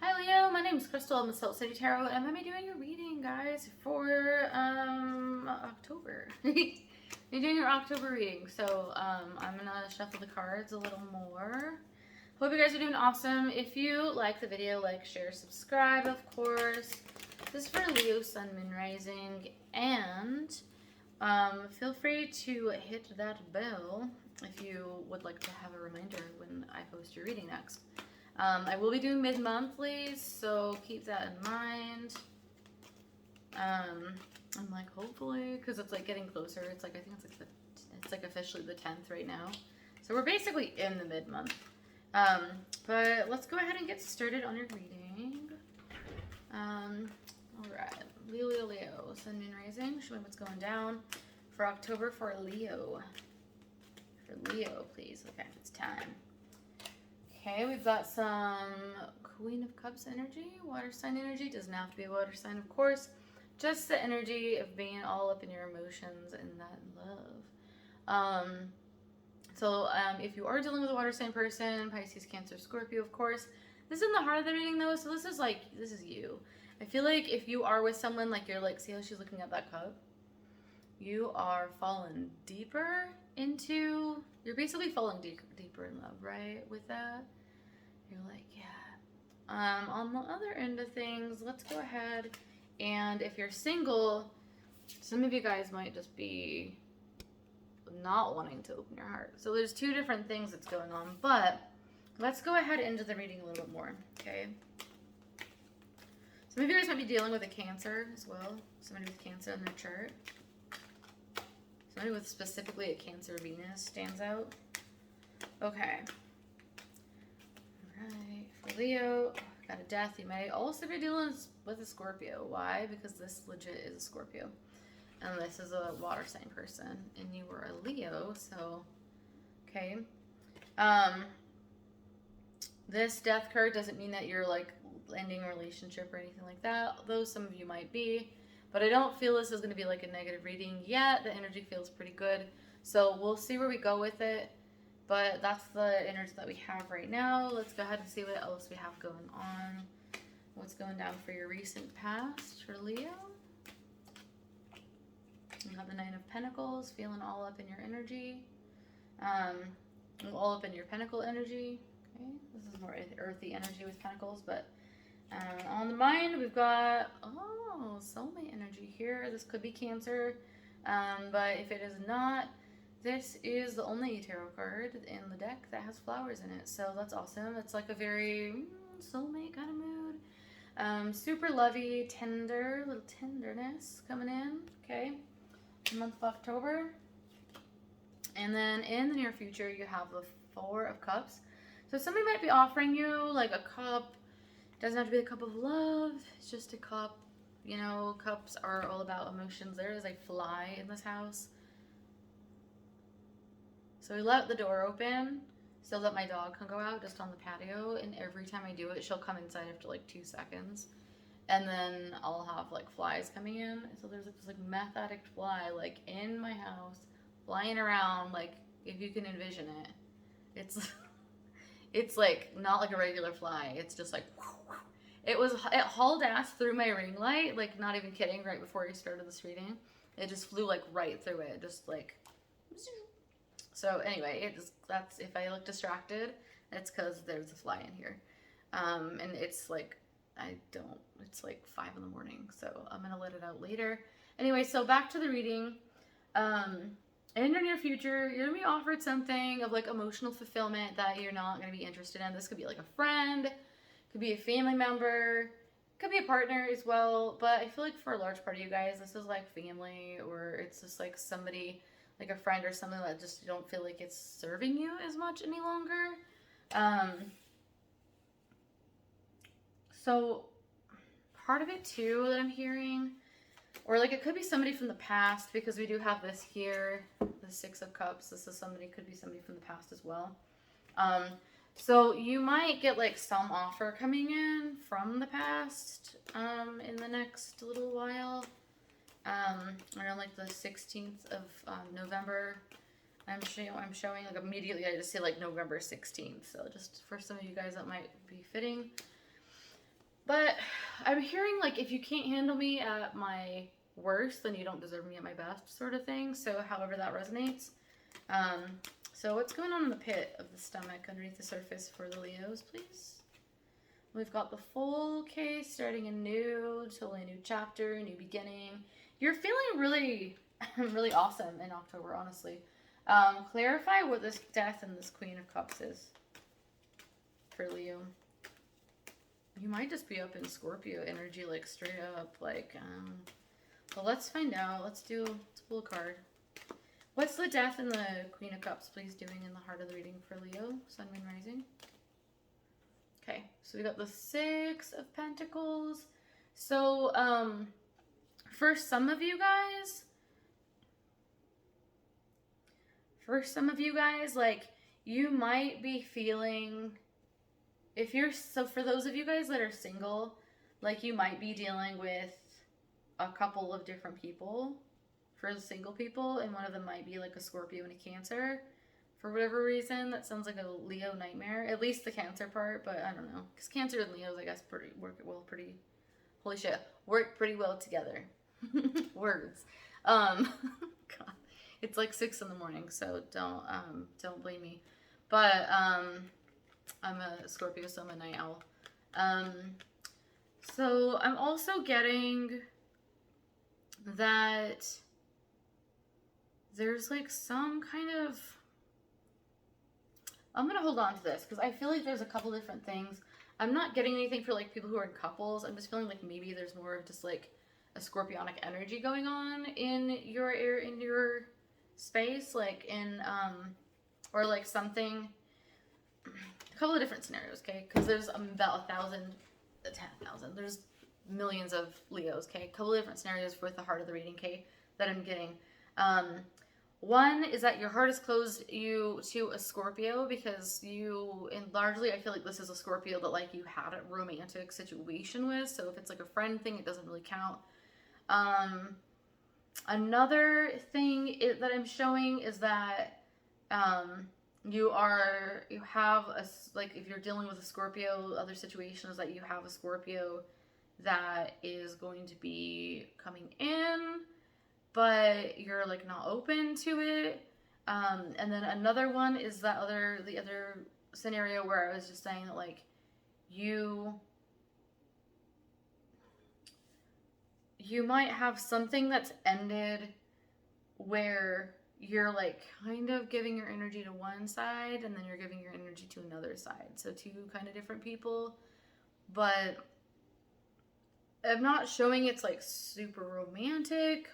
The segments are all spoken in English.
Hi Leo, my name is Crystal. I'm with Salt City Tarot, and I'm gonna be doing your reading, guys, for October. You're doing your October reading, so I'm gonna shuffle the cards a little more. Hope you guys are doing awesome. If you like the video, like, share, subscribe, of course. This is for Leo, Sun, Moon, Rising, and feel free to hit that bell if you would like to have a reminder when I post your reading next. I will be doing mid-monthlies, so keep that in mind. I'm like, hopefully, because it's like getting closer. It's like, I think it's like officially the 10th right now. So we're basically in the mid-month. But let's go ahead and get started on your reading. All right, Leo, Sun, Moon, Rising. Show me what's going down for October for Leo. For Leo, please. Okay, it's time. Okay, we've got some Queen of Cups energy, water sign energy. Doesn't have to be a water sign, of course. Just the energy of being all up in your emotions and that love. If you are dealing with a water sign person, Pisces, Cancer, Scorpio, of course. This is in the heart of the reading, though, so this is you. I feel like if you are with someone, like, you're like, see how she's looking at that cup? You are falling deeper into, you're basically falling deeper in love, right? With that, you're like, yeah. On the other end of things, let's go ahead, and if you're single, some of you guys might just be not wanting to open your heart. So there's two different things that's going on, but let's go ahead into the reading a little bit more, okay? Some of you guys might be dealing with a Cancer as well. Somebody with Cancer in their chart. Somebody with specifically a Cancer Venus stands out. Okay. Alright. For Leo, got a Death. You may also be dealing with a Scorpio. Why? Because this legit is a Scorpio. And this is a water sign person. And you were a Leo, so... Okay. This Death card doesn't mean that you're, like, ending a relationship or anything like that. Though some of you might be. But I don't feel this is going to be like a negative reading yet. The energy feels pretty good. So we'll see where we go with it. But that's the energy that we have right now. Let's go ahead and see what else we have going on. What's going down for your recent past for Leo. You have the Nine of Pentacles, feeling all up in your energy. All up in your Pentacle energy. Okay, this is more earthy energy with Pentacles, but on the mind, we've got, soulmate energy here. This could be Cancer, but if it is not, this is the only tarot card in the deck that has flowers in it. So that's awesome. It's like a very soulmate kind of mood. Super lovey, tender, little tenderness coming in, okay? The month of October. And then in the near future, you have the Four of Cups. So somebody might be offering you like a cup. Doesn't have to be a cup of love. It's just a cup. You know, cups are all about emotions. There is a fly in this house. So we let the door open so that my dog can go out just on the patio. And every time I do it, she'll come inside after like 2 seconds. And then I'll have like flies coming in. So there's like this like meth addict fly like in my house, flying around, like if you can envision it. It's like not like a regular fly. It's just like, it hauled ass through my ring light, like not even kidding, right before we started this reading. It just flew like right through it, just like, so anyway, that's, if I look distracted, it's because there's a fly in here. And it's like, it's like 5 in the morning, so I'm gonna let it out later. Anyway, so back to the reading. In your near future, you're gonna be offered something of like emotional fulfillment that you're not gonna be interested in. This could be like a friend, could be a family member, could be a partner as well. But I feel like for a large part of you guys, this is like family, or it's just like somebody, like a friend or something that just you don't feel like it's serving you as much any longer. So part of it too that I'm hearing, or like it could be somebody from the past, because we do have this here, the Six of Cups. This is somebody, could be somebody from the past as well. So you might get like some offer coming in from the past in the next little while. Around like the 16th of November. I'm showing like immediately, I just see like November 16th. So just for some of you guys that might be fitting. But I'm hearing like if you can't handle me at my worst, then you don't deserve me at my best, sort of thing. So, however that resonates. Um, so, what's going on in the pit of the stomach underneath the surface for the Leos, please? We've got the full case, starting a new, totally new chapter, new beginning. You're feeling really, really awesome in October, honestly. Clarify what this Death and this Queen of Cups is for Leo. You might just be up in Scorpio energy, like straight up, like, but let's find out. Let's pull a card. What's the Death and the Queen of Cups, please, doing in the heart of the reading for Leo, Sun, Moon, Rising? Okay, so we got the Six of Pentacles. So, for some of you guys, like, you might be feeling, for those of you guys that are single, like, you might be dealing with a couple of different people for the single people, and one of them might be, like, a Scorpio and a Cancer. For whatever reason, that sounds like a Leo nightmare. At least the Cancer part, but I don't know. Because Cancer and Leos, I guess, work pretty well together. Words. God. It's like 6 in the morning, so don't blame me. But, I'm a Scorpio, so I'm a night owl. So I'm also getting that there's like some kind of, I'm going to hold on to this because I feel like there's a couple different things. I'm not getting anything for like people who are in couples. I'm just feeling like maybe there's more of just like a scorpionic energy going on in your space, like in, or like something, a couple of different scenarios, okay? Because there's about 10,000, there's millions of Leos, okay? A couple of different scenarios with the heart of the reading, okay, that I'm getting. One is that your heart is closed you to a Scorpio because and largely I feel like this is a Scorpio that like you had a romantic situation with. So if it's like a friend thing, it doesn't really count. Another thing that I'm showing is that you have a, like, if you're dealing with a Scorpio, other situation is that you have a Scorpio that is going to be coming in, but you're like not open to it. And then another one is the other scenario where I was just saying that like you might have something that's ended where you're like kind of giving your energy to one side and then you're giving your energy to another side. So two kind of different people, but I'm not showing it's like super romantic,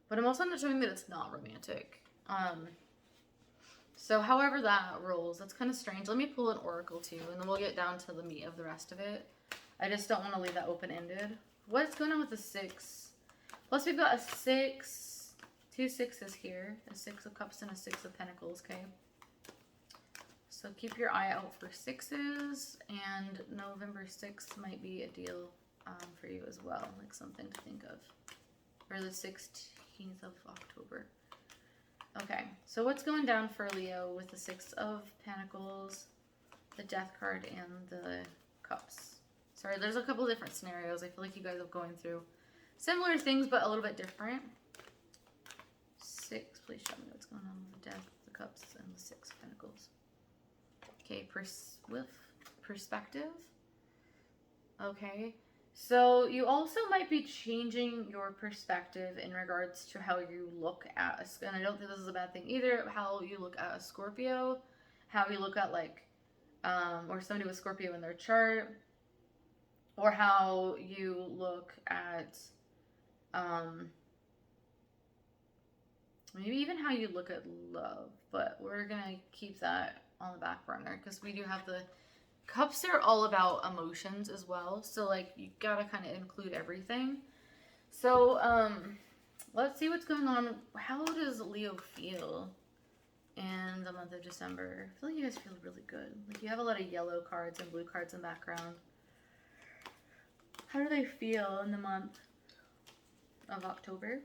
but I'm also not showing that it's not romantic. So however that rolls, that's kind of strange. Let me pull an oracle too, and then we'll get down to the meat of the rest of it. I just don't want to leave that open-ended. What's going on with the 6? Plus we've got a 6, 2 6s here, a 6 of Cups and a 6 of Pentacles, okay? So keep your eye out for 6s, and November 6th might be a deal for you as well, like something to think of. Or the 16th of October. Okay, so what's going down for Leo with the 6 of Pentacles, the Death card, and the Cups? Sorry, there's a couple different scenarios. I feel like you guys are going through similar things, but a little bit different. 6, please show me what's going on with the Death, the Cups, and the 6 of Pentacles. Okay, perspective. Okay, so you also might be changing your perspective in regards to how you look at, and I don't think this is a bad thing either, how you look at a Scorpio, how you look at like, or somebody with Scorpio in their chart, or how you look at, maybe even how you look at love, but we're gonna keep that on the back burner because we do have the Cups. Are all about emotions as well, so like you gotta kind of include everything. So let's see what's going on. How does Leo feel in the month of December? I feel like you guys feel really good. Like you have a lot of yellow cards and blue cards in the background. How do they feel in the month of October?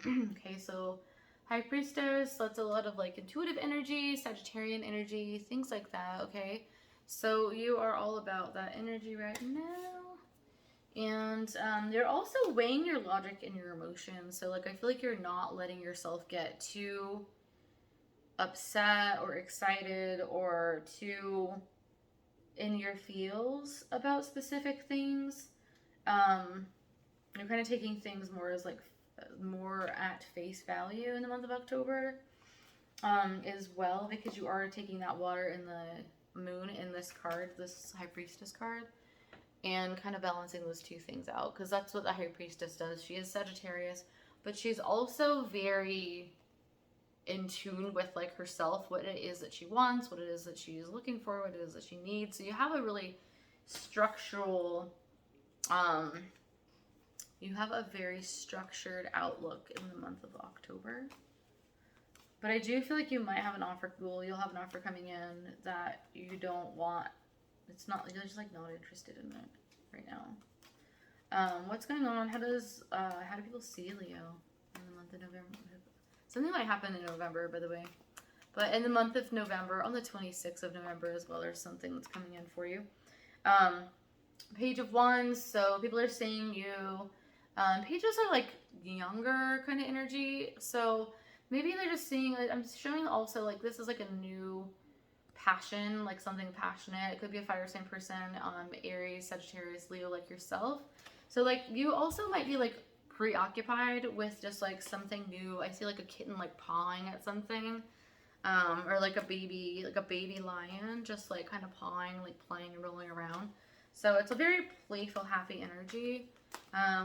Okay, so High Priestess, that's a lot of like intuitive energy, Sagittarian energy, things like that, okay? So you are all about that energy right now. And you're also weighing your logic and your emotions. So like I feel like you're not letting yourself get too upset or excited or too in your feels about specific things. You're kind of taking things more as like more at face value in the month of October, as well, because you are taking that water and the moon in this card, this High Priestess card, and kind of balancing those two things out, because that's what the High Priestess does. She is Sagittarius, but she's also very in tune with like herself, what it is that she wants, what it is that she is looking for, what it is that she needs. So you have a really structural, you have a very structured outlook in the month of October. But I do feel like you might have an offer. Well, you'll have an offer coming in that you don't want. It's not, you're just like not interested in it right now. What's going on? How do people see Leo in the month of November? Something might happen in November, by the way. But in the month of November, on the 26th of November as well, there's something that's coming in for you. Page of Wands. So people are saying you. Pages are like younger kind of energy. So maybe they're just seeing, like, I'm showing also like this is like a new passion, like something passionate. It could be a fire sign person, Aries, Sagittarius, Leo, like yourself. So like you also might be like preoccupied with just like something new. I see like a kitten like pawing at something, or like a baby lion just like kind of pawing, like playing and rolling around. So it's a very playful, happy energy.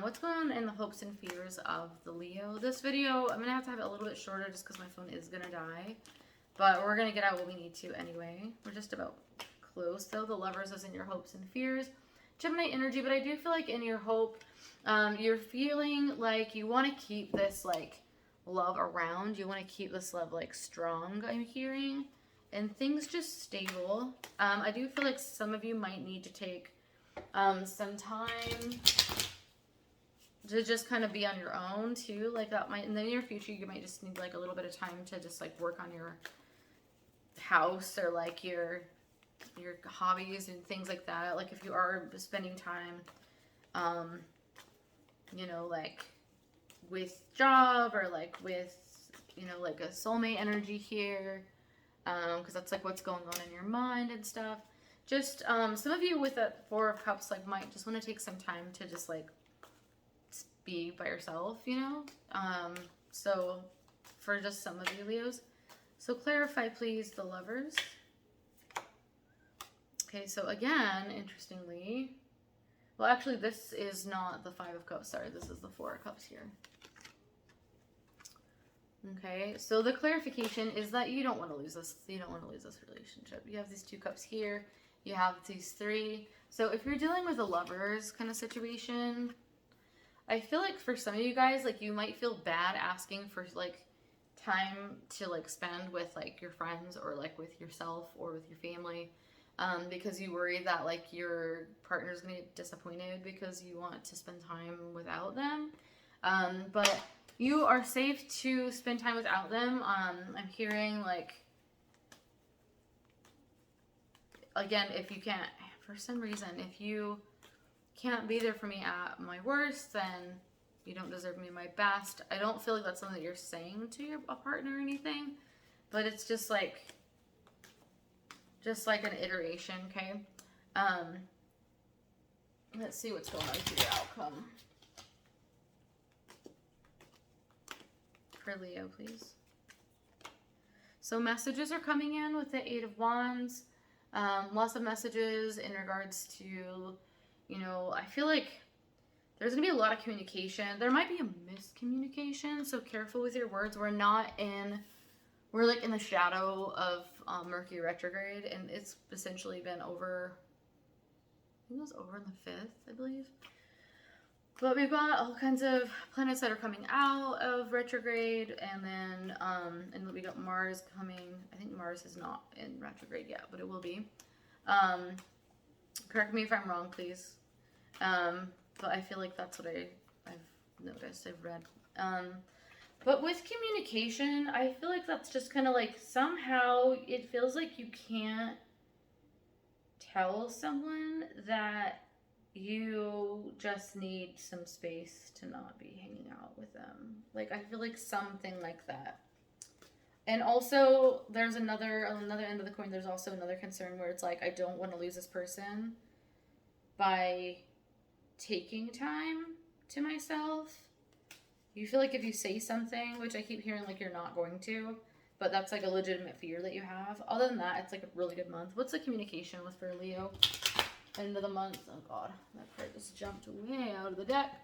What's going on in the hopes and fears of the Leo? This video, I'm going to have it a little bit shorter just because my phone is going to die. But we're going to get out what we need to anyway. We're just about close though. The Lovers is in your hopes and fears. Gemini energy, but I do feel like in your hope, you're feeling like you want to keep this like love around. You want to keep this love like strong, I'm hearing. And things just stable. I do feel like some of you might need to take some time to just kind of be on your own too. Like that might, in the near future, you might just need like a little bit of time to just like work on your house or like your hobbies and things like that. Like if you are spending time, you know, like with job or like with, you know, like a soulmate energy here, because that's like what's going on in your mind and stuff. Just some of you with that Four of Cups like might just want to take some time to just like be by yourself, you know. So for just some of you Leos. So clarify please the Lovers. Okay, so again, interestingly, well actually this is not the Five of Cups, sorry, this is the Four of Cups here. Okay, so the clarification is that you don't want to lose this. You don't want to lose this relationship. You have these two cups here. You have these three. So if you're dealing with a Lovers kind of situation, I feel like for some of you guys, like you might feel bad asking for like time to like spend with like your friends or like with yourself or with your family, because you worry that like your partner's gonna get disappointed because you want to spend time without them. But you are safe to spend time without them. I'm hearing like, again, if you can't, for some reason, if you can't be there for me at my worst, then you don't deserve me at my best. I don't feel like that's something that you're saying to your partner or anything, but it's just like an iteration, okay? Let's see what's going on for your outcome. For Leo, please. So messages are coming in with the Eight of Wands. Lots of messages in regards to, you know, I feel like there's going to be a lot of communication. There might be a miscommunication, so careful with your words. We're like in the shadow of Mercury retrograde, and it's essentially been over, I think it was over on the 5th, I believe. But we've got all kinds of planets that are coming out of retrograde, and then and we got Mars coming. I think Mars is not in retrograde yet, but it will be. Correct me if I'm wrong, please. But I feel like that's what I've noticed, I've read. But with communication, I feel like that's just kind of like somehow it feels like you can't tell someone that you just need some space to not be hanging out with them. Like, I feel like something like that. And also, there's another end of the coin, there's also another concern where it's like, I don't want to lose this person by taking time to myself. You feel like if you say something, which I keep hearing like you're not going to, but that's like a legitimate fear that you have. Other than that, it's like a really good month. What's the communication with for Leo? End of the month. Oh god, that card just jumped way out of the deck.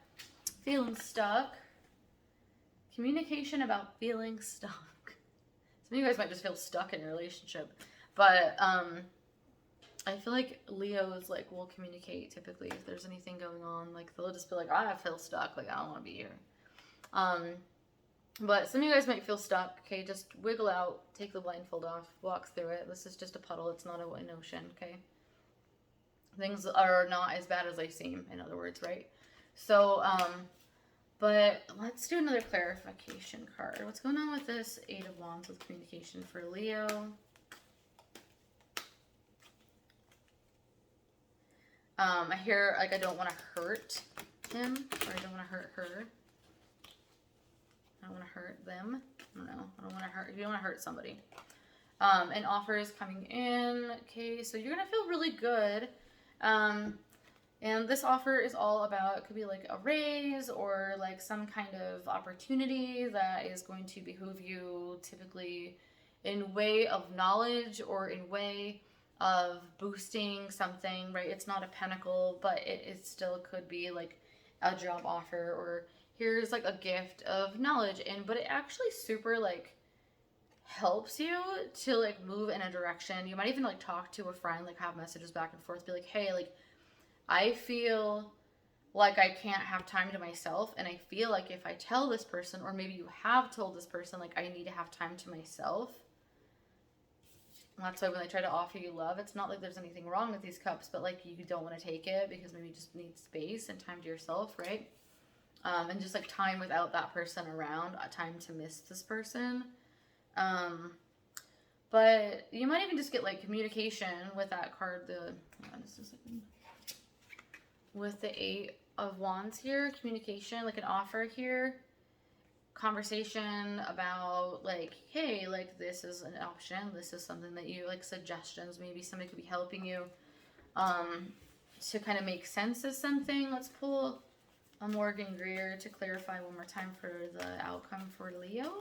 Feeling stuck. Communication about feeling stuck. Some of you guys might just feel stuck in a relationship, but I feel like Leos like will communicate typically if there's anything going on. Like they'll just be like, I feel stuck. Like I don't want to be here. But some of you guys might feel stuck. Okay, just wiggle out, take the blindfold off, walk through it. This is just a puddle. It's not an ocean. Okay. Things are not as bad as they seem. In other words, right? So, but let's do another clarification card. What's going on with this Eight of Wands with communication for Leo? I hear like I don't want to hurt him, or I don't want to hurt her. I don't want to hurt them. I don't know. I don't want to hurt. You don't want to hurt somebody. An offer is coming in. Okay, so you're gonna feel really good. And this offer is all about, it could be like a raise or like some kind of opportunity that is going to behoove you, typically in way of knowledge or in way of boosting something, right? It's not a pentacle, but it still could be like a job offer, or here's like a gift of knowledge, but it actually super like helps you to like move in a direction. You might even like talk to a friend, like have messages back and forth, be like, hey, like I feel like I can't have time to myself, and I feel like if I tell this person, or maybe you have told this person, like I need to have time to myself. That's why when they try to offer you love, it's not like there's anything wrong with these cups, but like you don't want to take it because maybe you just need space and time to yourself, right? And just like time without that person around, time to miss this person. But you might even just get like communication with that card, with the Eight of Wands here, communication, like an offer here, conversation about like, hey, like this is an option, this is something that you like, suggestions, maybe somebody could be helping you to kind of make sense of something. Let's pull a Morgan Greer to clarify one more time for the outcome for Leo.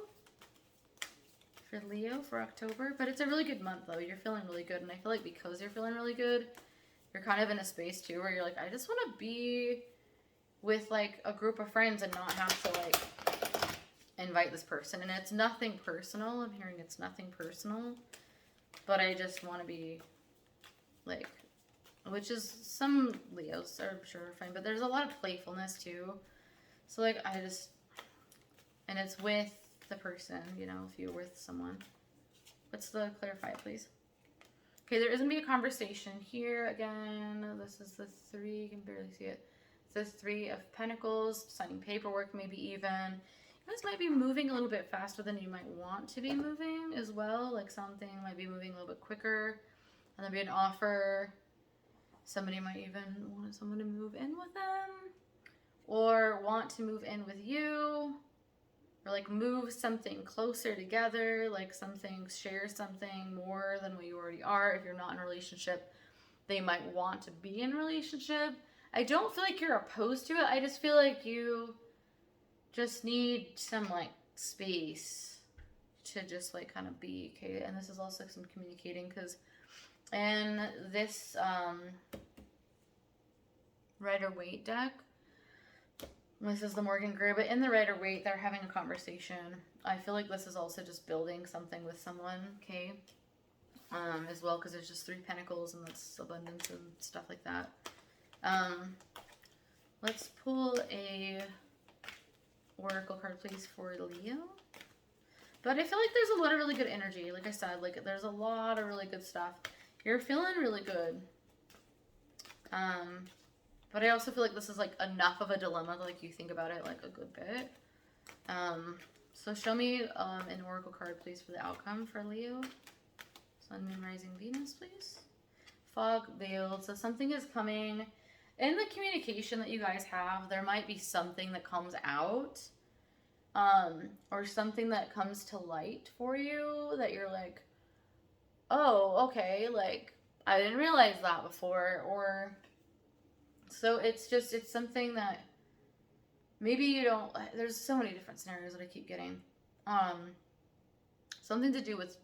For Leo for October. But it's a really good month though. You're feeling really good, and I feel like because you're feeling really good, you're kind of in a space too where you're like, I just want to be with like a group of friends and not have to like invite this person. And it's nothing personal. I'm hearing it's nothing personal, but I just want to be like, which is some Leos are sure fine, but there's a lot of playfulness too. So like and it's with the person, you know, if you're with someone. What's the clarify, please? Okay, there is going to be a conversation here again. This is the three, you can barely see it. It's the Three of Pentacles, signing paperwork maybe even. You guys might be moving a little bit faster than you might want to be moving as well. Like something might be moving a little bit quicker. And there'll be an offer. Somebody might even want someone to move in with them. Or want to move in with you. Or like move something closer together, like something, share something more than what you already are. If you're not in a relationship, they might want to be in a relationship. I don't feel like you're opposed to it. I just feel like you just need some like space to just like kind of be, okay? And this is also some communicating, because in this Rider-Waite deck, this is the Morgan Greer, but in the Rider-Waite, they're having a conversation. I feel like this is also just building something with someone, okay? As well, because there's just Three Pentacles and that's abundance and stuff like that. Let's pull a oracle card, please, for Leo. But I feel like there's a lot of really good energy. Like I said, like there's a lot of really good stuff. You're feeling really good. But I also feel like this is like enough of a dilemma that like you think about it like a good bit. So show me an oracle card, please, for the outcome for Leo. Sun, Moon, Rising, Venus, please. Fog veiled. So something is coming. In the communication that you guys have, there might be something that comes out. Or something that comes to light for you that you're like, oh, okay, like, I didn't realize that before. Or, so it's something that maybe you don't, there's so many different scenarios that I keep getting. Something to do with,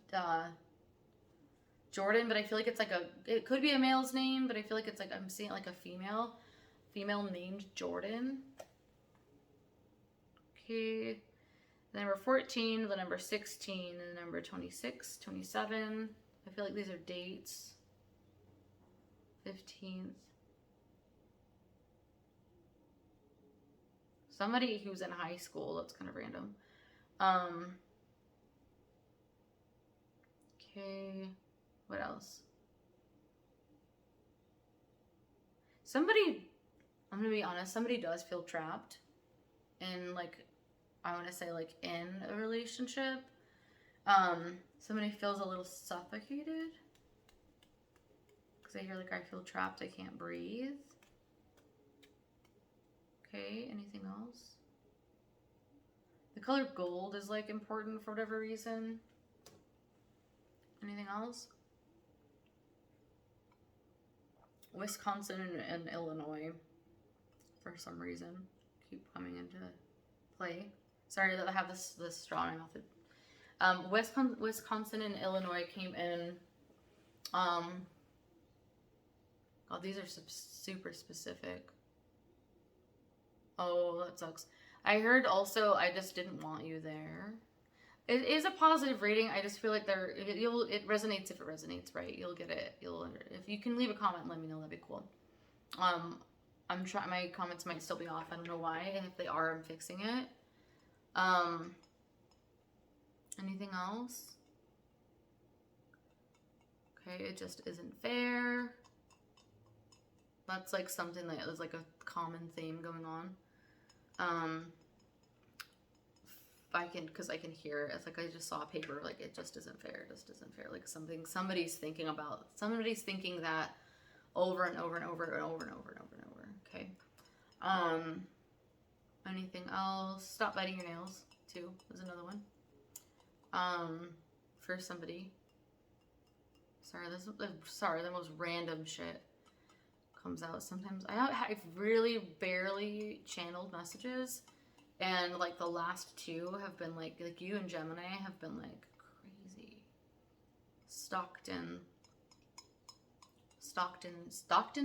Jordan, but I feel like it's like it could be a male's name, but I feel like it's like, I'm seeing like a female named Jordan. Okay. The number 14, the number 16, and the number 26, 27. I feel like these are dates. 15th. Somebody who's in high school, that's kind of random. Okay. What else? Somebody, I'm gonna be honest, somebody does feel trapped in, like, I want to say, like, in a relationship. Somebody feels a little suffocated. Because I hear, like, I feel trapped, I can't breathe. Okay, anything else? The color gold is, like, important for whatever reason. Anything else? Wisconsin and Illinois, for some reason, keep coming into play. Sorry that I have this drawing off it. Wisconsin and Illinois came in. God, these are super specific. Oh, that sucks. I heard also, I just didn't want you there. It is a positive reading. I just feel like it resonates if it resonates, right? You'll get it. If you can leave a comment and let me know, that'd be cool. I'm trying. My comments might still be off. I don't know why, and if they are, I'm fixing it. Anything else? Okay, it just isn't fair. That's like something that is like a common theme going on. Because I can hear it. It's like I just saw a paper, like it just isn't fair, it just isn't fair. Like somebody's thinking that over and over and over and over and over and over and over. Okay. Anything else? Stop biting your nails, too, is another one. For somebody. Sorry, the most random shit comes out sometimes. I've really barely channeled messages. And, like, the last two have been, like you and Gemini have been, like, crazy. Stockton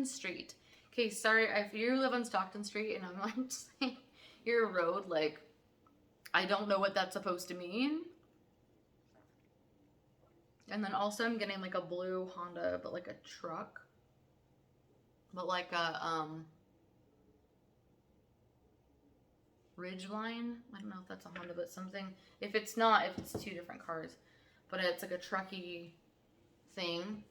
Street. Okay, sorry, if you live on Stockton Street and I'm, like, saying your road, like, I don't know what that's supposed to mean. And then also I'm getting, like, a blue Honda, but, like, a truck. But, like, a, Ridgeline. I don't know if that's a Honda, but something. If it's not, if it's two different cars, but it's like a trucky thing.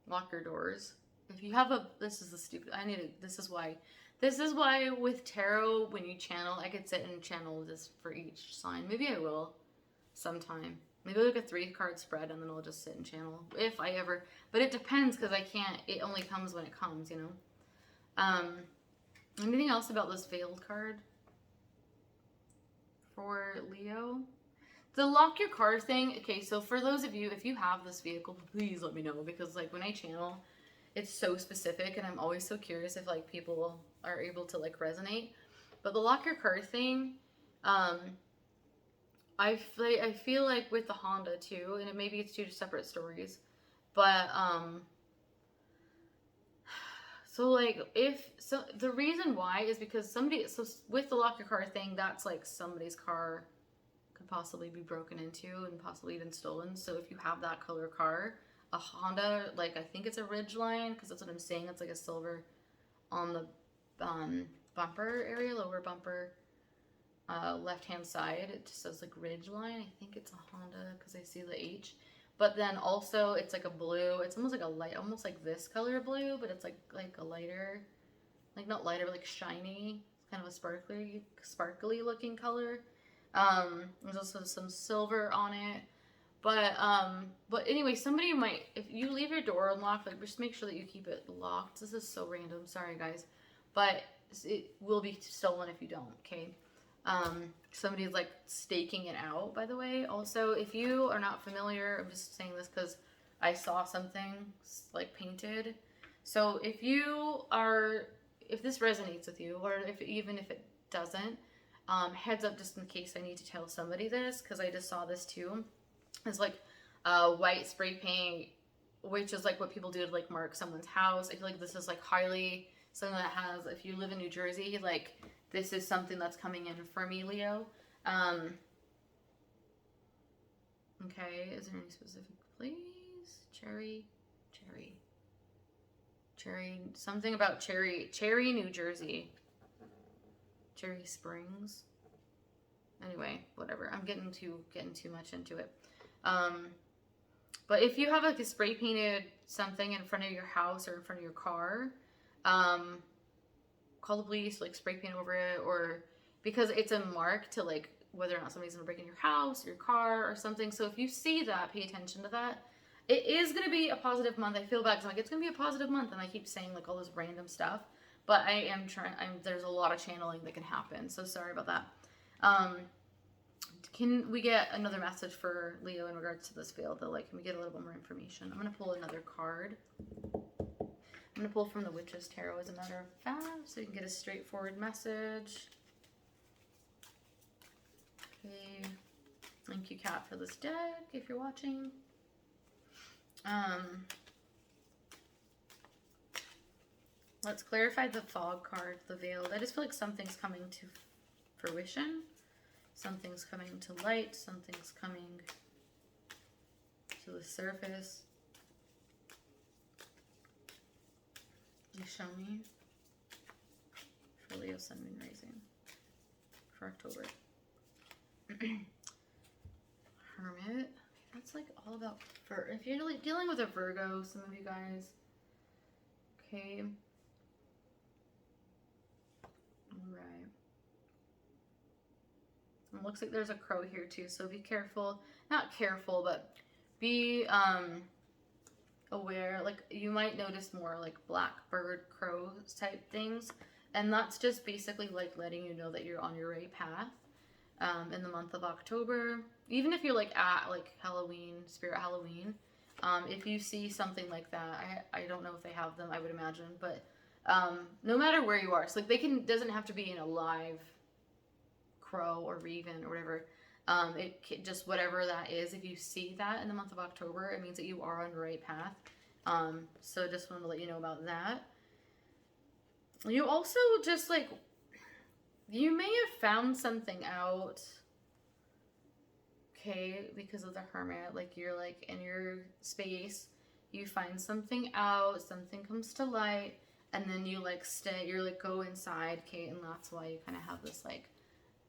Lock your doors. If you have this is this is why with tarot, when you channel, I could sit and channel this for each sign. Maybe I will sometime. Maybe like a 3-card spread, and then I'll just sit and channel if I ever. But it depends, because I can't. It only comes when it comes, you know. Anything else about this veiled card for Leo? The lock your car thing. Okay, so for those of you, if you have this vehicle, please let me know, because like when I channel, it's so specific, and I'm always so curious if like people are able to like resonate. But the lock your car thing, I feel like with the Honda too, and maybe it's two separate stories, but so like the reason why is because with the lock your car thing, that's like somebody's car could possibly be broken into and possibly even stolen. So if you have that color car, a Honda, like I think it's a Ridgeline, because that's what I'm saying. It's like a silver on the bumper area, lower bumper, left hand side. It just says like Ridgeline. I think it's a Honda because I see the H. But then also it's like a blue. It's almost like a light, almost like this color blue, but it's like a lighter, like not lighter, but like shiny. It's kind of a sparkly looking color. There's also some silver on it. But anyway, somebody might, if you leave your door unlocked, like just make sure that you keep it locked. This is so random, sorry guys, but it will be stolen if you don't. Okay. Somebody's like staking it out, by the way. Also, if you are not familiar, I'm just saying this because I saw something like painted. So if this resonates with you, or even if it doesn't, heads up just in case I need to tell somebody this, because I just saw this too. It's like white spray paint, which is like what people do to like mark someone's house. I feel like this is like highly something that has, if you live in New Jersey, like this is something that's coming in for me, Leo. Okay, is there any specific place? Cherry, something about Cherry, New Jersey. Cherry Springs. Anyway, whatever. I'm getting too much into it. But if you have like a spray painted something in front of your house or in front of your car, call the police, like spray paint over it, or because it's a mark to like whether or not somebody's gonna break in your house, your car, or something. So if you see that, pay attention to that. It is gonna be a positive month. I feel bad because I'm like, it's gonna be a positive month, and I keep saying like all this random stuff. But I am trying. There's a lot of channeling that can happen. So sorry about that. Can we get another message for Leo in regards to this field? Though, like, can we get a little bit more information? I'm gonna pull another card. I'm gonna pull from the Witch's Tarot as a matter of fact, so you can get a straightforward message. Okay. Thank you, Kat, for this deck. If you're watching. Let's clarify the fog card, the veil. I just feel like something's coming to fruition. Something's coming to light. Something's coming to the surface. You show me for Leo, Sun, Moon, Rising for October. Hermit. That's like all about if you're like dealing with a Virgo, some of you guys. Okay. Alright. It looks like there's a crow here too, so be careful. Not careful, but be aware. Like, you might notice more like blackbird, crow type things. And that's just basically like letting you know that you're on your right path. In the month of October, even if you're like at like Halloween, Spirit Halloween, if you see something like that, I don't know if they have them, I would imagine, but no matter where you are, so like doesn't have to be in a live crow or raven or whatever, just whatever that is, if you see that in the month of October, it means that you are on the right path. So just wanted to let you know about that. You also just like, you may have found something out, okay, because of the Hermit. Like, you're like in your space, you find something out, something comes to light, and then you like you're like go inside, okay, and that's why you kind of have this like,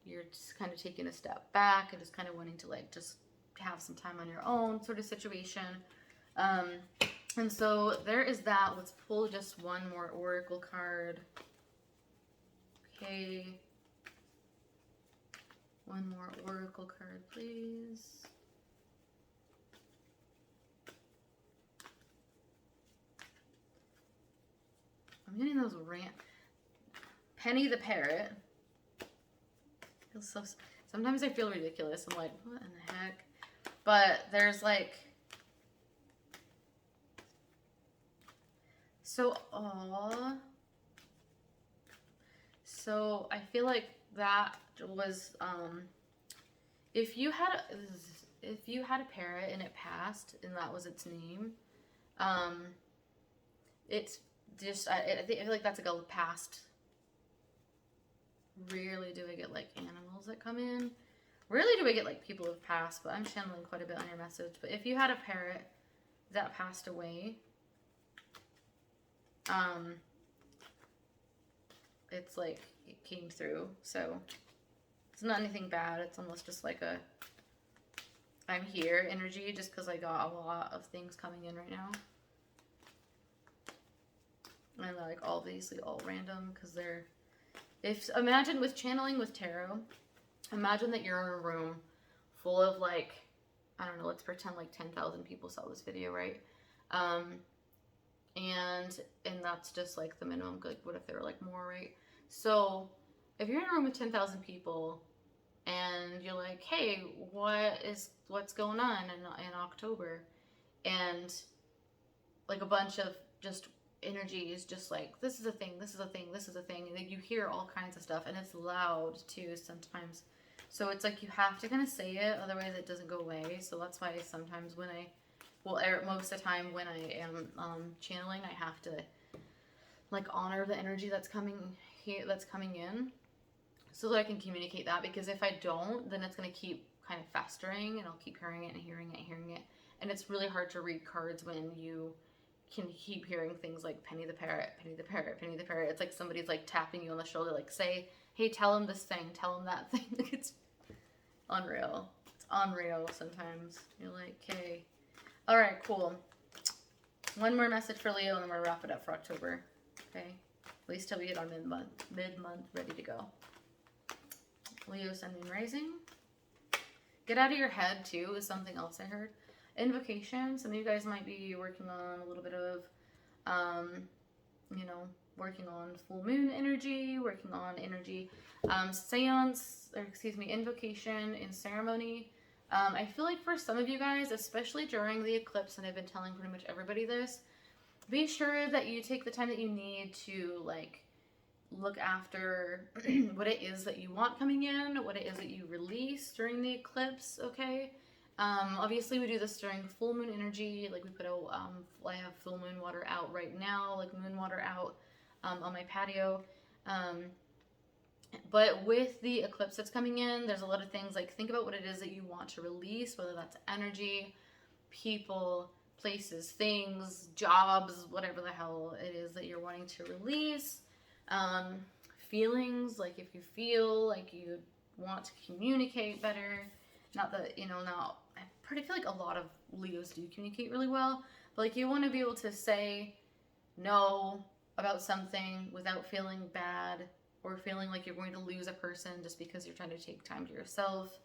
you're just kind of taking a step back and just kind of wanting to like just have some time on your own sort of situation. And so there is that. Let's pull just one more oracle card. Okay. One more oracle card, please. I'm getting those Penny the Parrot. Feels so. Sometimes I feel ridiculous. I'm like, what in the heck? But there's like. So I feel like that was if you had a parrot and it passed and that was its name, it's just I feel like that's like a past. Rarely do I get like animals that come in. Rarely do I get like people who've passed, but I'm channeling quite a bit on your message. But if you had a parrot that passed away, it's like it came through, so it's not anything bad. It's almost just like a I'm here energy, just because I got a lot of things coming in right now, and like obviously all random because they're. Imagine with channeling with tarot, imagine that you're in a room full of like I don't know, let's pretend like 10,000 people saw this video, right? Um, and that's just like the minimum. Like, what if there were like more, right? So if you're in a room with 10,000 people and you're like, hey, what's going on in October? And like a bunch of just energy is just like, this is a thing, this is a thing, this is a thing, and like you hear all kinds of stuff, and it's loud too sometimes. So it's like you have to kind of say it, otherwise it doesn't go away. So that's why sometimes when most of the time when I am channeling, I have to like honor the energy that's coming here, that's coming in, so that I can communicate that. Because if I don't, then it's gonna keep kind of festering, and I'll keep hearing it and hearing it and hearing it, and it's really hard to read cards when you can keep hearing things like Penny the Parrot, Penny the Parrot, Penny the Parrot. It's like somebody's like tapping you on the shoulder, like, say, hey, tell him this thing, tell him that thing. Like, it's unreal. It's unreal sometimes. You're like, okay. All right, cool. One more message for Leo, and then we'll wrap it up for October. Okay? At least till we get our mid-month ready to go. Leo, Sun, Moon, Rising. Get out of your head, too, is something else I heard. Invocation. Some of you guys might be working on a little bit of, you know, working on full moon energy, working on energy, seance, or excuse me, invocation in ceremony. I feel like for some of you guys, especially during the eclipse, and I've been telling pretty much everybody this, be sure that you take the time that you need to, like, look after what it is that you want coming in, what it is that you release during the eclipse, okay? Obviously we do this during full moon energy, like we put out, I have full moon water out right now, like moon water out on my patio. But with the eclipse that's coming in, there's a lot of things, like think about what it is that you want to release, whether that's energy, people, places, things, jobs, whatever the hell it is that you're wanting to release. Feelings, like if you feel like you want to communicate better, not that, you know, now I feel like a lot of Leos do communicate really well, but like you want to be able to say no about something without feeling bad or feeling like you're going to lose a person just because you're trying to take time to yourself.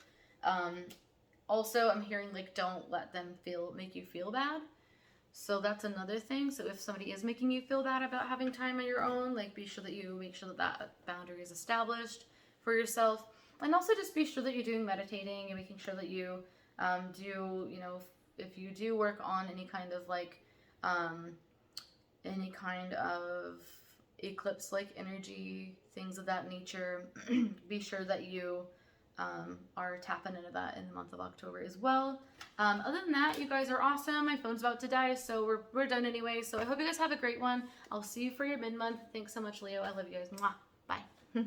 Also, I'm hearing like don't let them make you feel bad. So that's another thing. So if somebody is making you feel bad about having time on your own, like be sure that you make sure that that boundary is established for yourself. And also just be sure that you're doing meditating and making sure that you do, you know, if you do work on any kind of like, any kind of eclipse like energy, things of that nature, be sure that you are tapping into that in the month of October as well. Other than that, you guys are awesome. My phone's about to die, so we're done anyway. So I hope you guys have a great one. I'll see you for your mid-month. Thanks so much, Leo. I love you guys. Mwah. Bye.